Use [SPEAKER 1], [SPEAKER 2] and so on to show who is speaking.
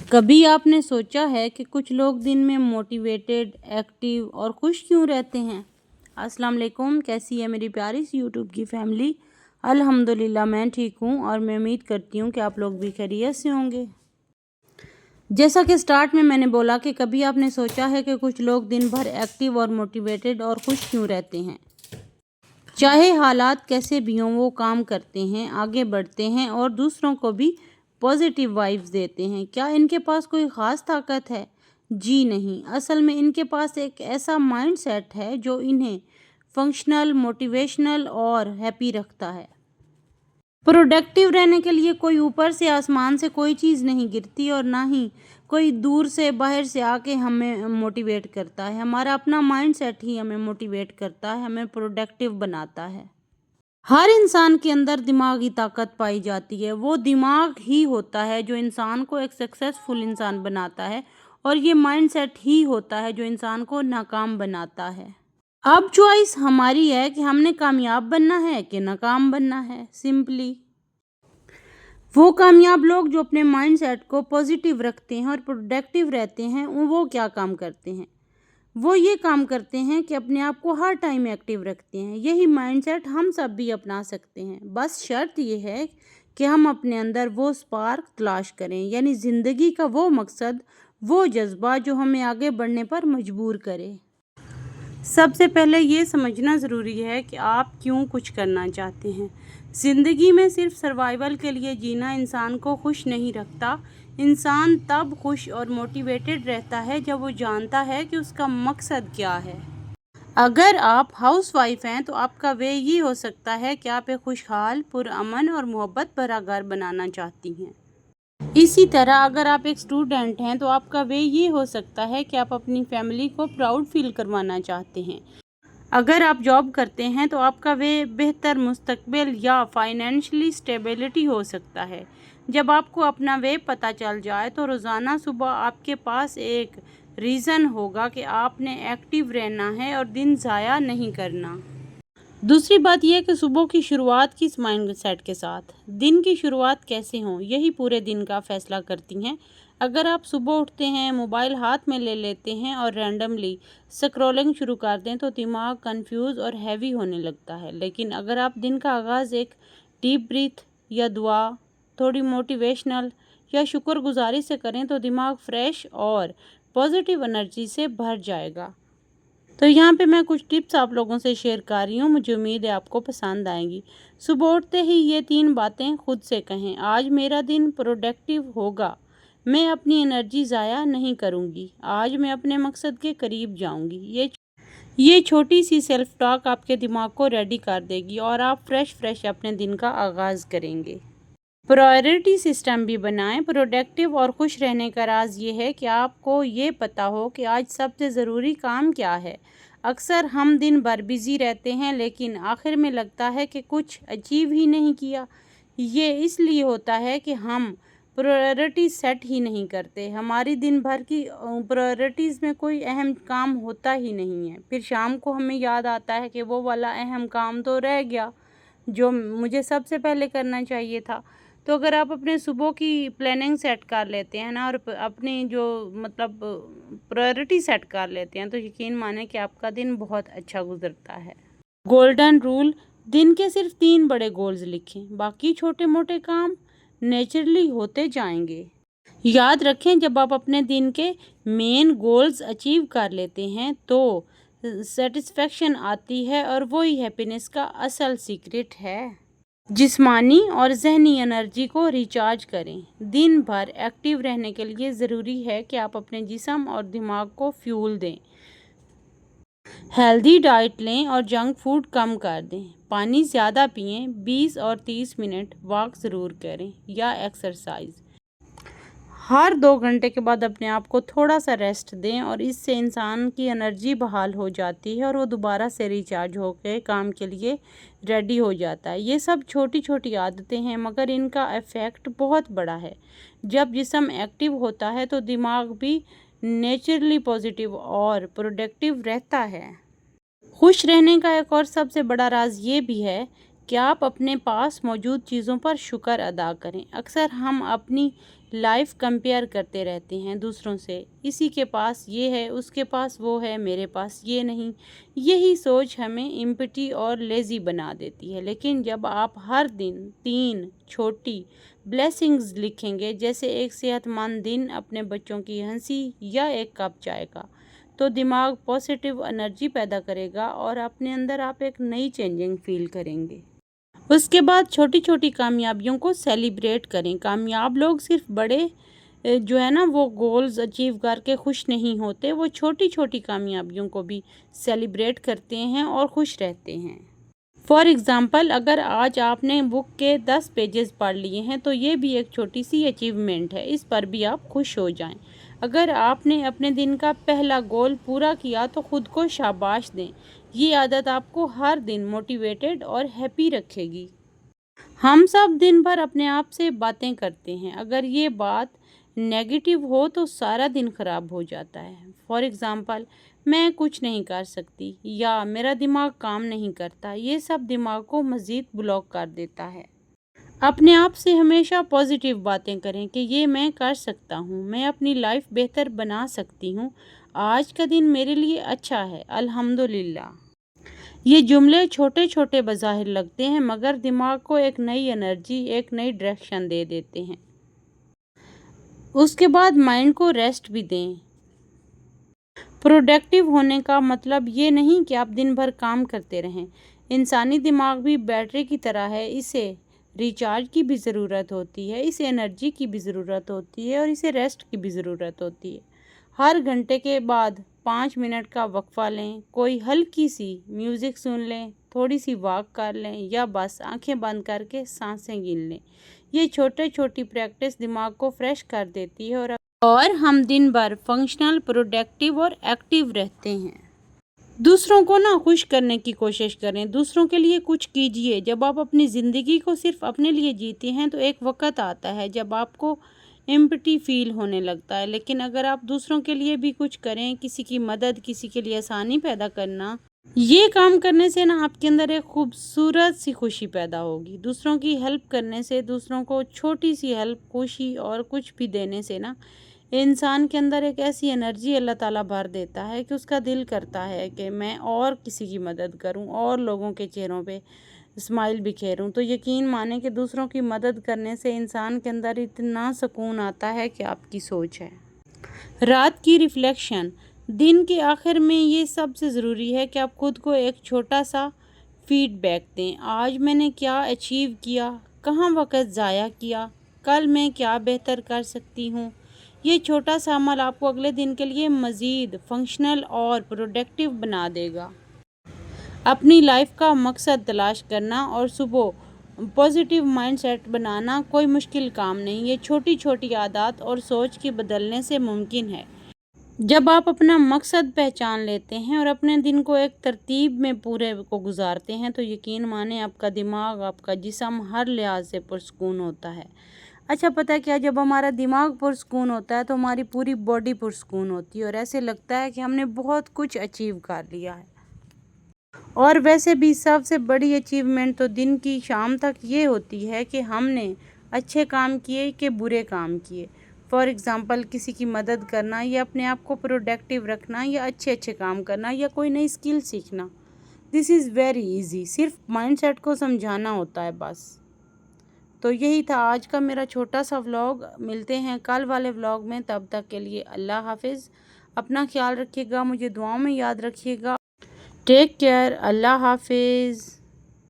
[SPEAKER 1] کبھی آپ نے سوچا ہے کہ کچھ لوگ دن میں موٹیویٹڈ، ایکٹیو اور خوش کیوں رہتے ہیں؟ السلام علیکم، کیسی ہے میری پیاری سی یوٹیوب کی فیملی؟ الحمدللہ میں ٹھیک ہوں اور میں امید کرتی ہوں کہ آپ لوگ بھی خیریت سے ہوں گے۔ جیسا کہ سٹارٹ میں نے بولا کہ کبھی آپ نے سوچا ہے کہ کچھ لوگ دن بھر ایکٹیو اور موٹیویٹڈ اور خوش کیوں رہتے ہیں؟ چاہے حالات کیسے بھی ہوں، وہ کام کرتے ہیں، آگے بڑھتے ہیں اور دوسروں کو بھی پازیٹیو وائبز دیتے ہیں۔ کیا ان کے پاس کوئی خاص طاقت ہے؟ جی نہیں، اصل میں ان کے پاس ایک ایسا مائنڈ سیٹ ہے جو انہیں فنکشنل، موٹیویشنل اور ہیپی رکھتا ہے۔ پروڈکٹیو رہنے کے لیے کوئی اوپر سے آسمان سے کوئی چیز نہیں گرتی اور نہ ہی کوئی دور سے باہر سے آ کے ہمیں موٹیویٹ کرتا ہے۔ ہمارا اپنا مائنڈ سیٹ ہی ہمیں موٹیویٹ کرتا ہے، ہمیں پروڈکٹیو بناتا ہے۔ ہر انسان کے اندر دماغی طاقت پائی جاتی ہے۔ وہ دماغ ہی ہوتا ہے جو انسان کو ایک سکسیسفل انسان بناتا ہے اور یہ مائنڈ سیٹ ہی ہوتا ہے جو انسان کو ناکام بناتا ہے۔ اب چوائس ہماری ہے کہ ہم نے کامیاب بننا ہے کہ ناکام بننا ہے۔ سمپلی وہ کامیاب لوگ جو اپنے مائنڈ سیٹ کو پازیٹیو رکھتے ہیں اور پروڈکٹیو رہتے ہیں، وہ کیا کام کرتے ہیں؟ وہ یہ کام کرتے ہیں کہ اپنے آپ کو ہر ٹائم ایکٹیو رکھتے ہیں۔ یہی مائنڈ سیٹ ہم سب بھی اپنا سکتے ہیں، بس شرط یہ ہے کہ ہم اپنے اندر وہ سپارک تلاش کریں، یعنی زندگی کا وہ مقصد، وہ جذبہ جو ہمیں آگے بڑھنے پر مجبور کرے۔ سب سے پہلے یہ سمجھنا ضروری ہے کہ آپ کیوں کچھ کرنا چاہتے ہیں۔ زندگی میں صرف سروائیول کے لیے جینا انسان کو خوش نہیں رکھتا۔ انسان تب خوش اور موٹیویٹڈ رہتا ہے جب وہ جانتا ہے کہ اس کا مقصد کیا ہے۔ اگر آپ ہاؤس وائف ہیں تو آپ کا وے یہ ہو سکتا ہے کہ آپ ایک خوشحال، پرامن اور محبت بھرا گھر بنانا چاہتی ہیں۔ اسی طرح اگر آپ ایک اسٹوڈنٹ ہیں تو آپ کا وے یہ ہو سکتا ہے کہ آپ اپنی فیملی کو پراؤڈ فیل کروانا چاہتے ہیں۔ اگر آپ جاب کرتے ہیں تو آپ کا وے بہتر مستقبل یا فائنینشلی اسٹیبلٹی ہو سکتا ہے۔ جب آپ کو اپنا وے پتہ چل جائے تو روزانہ صبح آپ کے پاس ایک ریزن ہوگا کہ آپ نے ایکٹیو رہنا ہے اور دن ضائع نہیں کرنا۔ دوسری بات یہ کہ صبح کی شروعات کس مائنڈ سیٹ کے ساتھ، دن کی شروعات کیسے ہوں، یہی پورے دن کا فیصلہ کرتی ہیں۔ اگر آپ صبح اٹھتے ہیں، موبائل ہاتھ میں لے لیتے ہیں اور رینڈملی سکرولنگ شروع کر دیں تو دماغ کنفیوز اور ہیوی ہونے لگتا ہے۔ لیکن اگر آپ دن کا آغاز ایک ڈیپ بریتھ یا دعا، تھوڑی موٹیویشنل یا شکر گزاری سے کریں تو دماغ فریش اور پازیٹیو انرجی سے بھر جائے گا۔ تو یہاں پہ میں کچھ ٹپس آپ لوگوں سے شیئر کر رہی ہوں، مجھے امید ہے آپ کو پسند آئیں گی۔ صبح اٹھتے ہی یہ 3 باتیں خود سے کہیں: آج میرا دن پروڈکٹیو ہوگا، میں اپنی انرجی ضائع نہیں کروں گی، آج میں اپنے مقصد کے قریب جاؤں گی۔ یہ چھوٹی سی سیلف ٹاک آپ کے دماغ کو ریڈی کر دے گی اور آپ فریش اپنے دن کا آغاز کریں گے۔ پرائورٹی سسٹم بھی بنائیں۔ پروڈکٹیو اور خوش رہنے کا راز یہ ہے کہ آپ کو یہ پتا ہو کہ آج سب سے ضروری کام کیا ہے۔ اکثر ہم دن بھر بزی رہتے ہیں لیکن آخر میں لگتا ہے کہ کچھ اچیو ہی نہیں کیا۔ یہ اس لیے ہوتا ہے کہ ہم پرائورٹی سیٹ ہی نہیں کرتے۔ ہماری دن بھر کی پرائورٹیز میں کوئی اہم کام ہوتا ہی نہیں ہے۔ پھر شام کو ہمیں یاد آتا ہے کہ وہ والا اہم کام تو رہ گیا جو مجھے سب سے پہلے کرنا چاہیے تھا۔ تو اگر آپ اپنے صبح کی پلاننگ سیٹ کر لیتے ہیں نا اور اپنی جو پرائورٹی سیٹ کر لیتے ہیں تو یقین مانیں کہ آپ کا دن بہت اچھا گزرتا ہے۔ گولڈن رول: دن کے صرف 3 بڑے گولز لکھیں، باقی چھوٹے موٹے کام نیچرلی ہوتے جائیں گے۔ یاد رکھیں، جب آپ اپنے دن کے مین گولز اچیو کر لیتے ہیں تو سیٹسفیکشن آتی ہے اور وہی ہیپینس کا اصل سیکرٹ ہے۔ جسمانی اور ذہنی انرجی کو ریچارج کریں: دن بھر ایکٹیو رہنے کے لیے ضروری ہے کہ آپ اپنے جسم اور دماغ کو فیول دیں۔ ہیلدی ڈائٹ لیں اور جنک فوڈ کم کر دیں۔ پانی زیادہ پئیں، 20 اور 30 منٹ واک ضرور کریں یا ایکسرسائز۔ ہر 2 گھنٹے کے بعد اپنے آپ کو تھوڑا سا ریسٹ دیں اور اس سے انسان کی انرجی بحال ہو جاتی ہے اور وہ دوبارہ سے ریچارج ہو کے کام کے لیے ریڈی ہو جاتا ہے۔ یہ سب چھوٹی عادتیں ہیں مگر ان کا ایفیکٹ بہت بڑا ہے۔ جب جسم ایکٹیو ہوتا ہے تو دماغ بھی نیچرلی پازیٹیو اور پروڈکٹیو رہتا ہے۔ خوش رہنے کا ایک اور سب سے بڑا راز یہ بھی ہے کہ آپ اپنے پاس موجود چیزوں پر شکر ادا کریں۔ اکثر ہم اپنی لائف کمپیئر کرتے رہتے ہیں دوسروں سے، اسی کے پاس یہ ہے، اس کے پاس وہ ہے، میرے پاس یہ نہیں۔ یہی سوچ ہمیں امپٹی اور لیزی بنا دیتی ہے۔ لیکن جب آپ ہر دن 3 چھوٹی بلیسنگز لکھیں گے، جیسے ایک صحت مند دن، اپنے بچوں کی ہنسی یا ایک کپ چائے کا، تو دماغ پازیٹیو انرجی پیدا کرے گا اور اپنے اندر آپ ایک نئی چینجنگ فیل کریں گے۔ اس کے بعد چھوٹی چھوٹی کامیابیوں کو سیلیبریٹ کریں۔ کامیاب لوگ صرف بڑے وہ گولز اچیو کر کے خوش نہیں ہوتے، وہ چھوٹی چھوٹی کامیابیوں کو بھی سیلیبریٹ کرتے ہیں اور خوش رہتے ہیں۔ فار ایگزامپل، اگر آج آپ نے بک کے 10 پیجز پڑھ لیے ہیں تو یہ بھی ایک چھوٹی سی اچیومنٹ ہے، اس پر بھی آپ خوش ہو جائیں۔ اگر آپ نے اپنے دن کا پہلا گول پورا کیا تو خود کو شاباش دیں۔ یہ عادت آپ کو ہر دن موٹیویٹڈ اور ہیپی رکھے گی۔ ہم سب دن بھر اپنے آپ سے باتیں کرتے ہیں، اگر یہ بات نیگیٹو ہو تو سارا دن خراب ہو جاتا ہے۔ فار ایگزامپل، میں کچھ نہیں کر سکتی یا میرا دماغ کام نہیں کرتا، یہ سب دماغ کو مزید بلاک کر دیتا ہے۔ اپنے آپ سے ہمیشہ پازیٹیو باتیں کریں کہ یہ میں کر سکتا ہوں، میں اپنی لائف بہتر بنا سکتی ہوں، آج کا دن میرے لیے اچھا ہے، الحمدللہ۔ یہ جملے چھوٹے چھوٹے بظاہر لگتے ہیں مگر دماغ کو ایک نئی انرجی، ایک نئی ڈائریکشن دے دیتے ہیں۔ اس کے بعد مائنڈ کو ریسٹ بھی دیں۔ پروڈکٹیو ہونے کا مطلب یہ نہیں کہ آپ دن بھر کام کرتے رہیں۔ انسانی دماغ بھی بیٹری کی طرح ہے، اسے ریچارج کی بھی ضرورت ہوتی ہے، اسے انرجی کی بھی ضرورت ہوتی ہے اور اسے ریسٹ کی بھی ضرورت ہوتی ہے۔ ہر گھنٹے کے بعد 5 منٹ کا وقفہ لیں، کوئی ہلکی سی میوزک سن لیں، تھوڑی سی واک کر لیں یا بس آنکھیں بند کر کے سانسیں گن لیں۔ یہ چھوٹی پریکٹس دماغ کو فریش کر دیتی ہے اور ہم دن بھر فنکشنل، پروڈکٹیو اور ایکٹیو رہتے ہیں۔ دوسروں کو خوش کرنے کی کوشش کریں، دوسروں کے لیے کچھ کیجیے۔ جب آپ اپنی زندگی کو صرف اپنے لیے جیتے ہیں تو ایک وقت آتا ہے جب آپ کو امپٹی فیل ہونے لگتا ہے، لیکن اگر آپ دوسروں کے لیے بھی کچھ کریں، کسی کی مدد، کسی کے لیے آسانی پیدا کرنا، یہ کام کرنے سے آپ کے اندر ایک خوبصورت سی خوشی پیدا ہوگی۔ دوسروں کی ہیلپ کرنے سے، دوسروں کو چھوٹی سی ہیلپ، خوشی اور کچھ بھی دینے سے انسان کے اندر ایک ایسی انرجی اللہ تعالیٰ بھر دیتا ہے کہ اس کا دل کرتا ہے کہ میں اور کسی کی مدد کروں اور لوگوں کے چہروں پہ اسمائل بکھیروں۔ تو یقین مانیں کہ دوسروں کی مدد کرنے سے انسان کے اندر اتنا سکون آتا ہے کہ آپ کی سوچ ہے۔ رات کی ریفلیکشن، دن کے آخر میں یہ سب سے ضروری ہے کہ آپ خود کو ایک چھوٹا سا فیڈ بیک دیں۔ آج میں نے کیا اچیو کیا، کہاں وقت ضائع کیا، کل میں کیا بہتر کر سکتی ہوں۔ یہ چھوٹا سا عمل آپ کو اگلے دن کے لیے مزید فنکشنل اور پروڈکٹیو بنا دے گا۔ اپنی لائف کا مقصد تلاش کرنا اور صبح پازیٹیو مائنڈ سیٹ بنانا کوئی مشکل کام نہیں، یہ چھوٹی چھوٹی عادات اور سوچ کے بدلنے سے ممکن ہے۔ جب آپ اپنا مقصد پہچان لیتے ہیں اور اپنے دن کو ایک ترتیب میں پورے کو گزارتے ہیں تو یقین مانیں آپ کا دماغ، آپ کا جسم ہر لحاظ سے پرسکون ہوتا ہے۔ اچھا پتہ کیا، جب ہمارا دماغ پرسکون ہوتا ہے تو ہماری پوری باڈی پرسکون ہوتی ہے اور ایسے لگتا ہے کہ ہم نے بہت کچھ اچیو کر لیا ہے۔ اور ویسے بھی سب سے بڑی اچیومنٹ تو دن کی شام تک یہ ہوتی ہے کہ ہم نے اچھے کام کیے کہ برے کام کیے۔ فار ایگزامپل، کسی کی مدد کرنا یا اپنے آپ کو پروڈکٹیو رکھنا یا اچھے کام کرنا یا کوئی نئی اسکل سیکھنا، دس از ویری ایزی، صرف مائنڈ سیٹ کو سمجھانا ہوتا ہے بس۔ تو یہی تھا آج کا میرا چھوٹا سا ولاگ، ملتے ہیں کل والے ولاگ میں، تب تک کے لیے اللہ حافظ، اپنا خیال رکھیے گا، مجھے دعاؤں میں یاد رکھیے گا، ٹیک کیئر، اللہ حافظ۔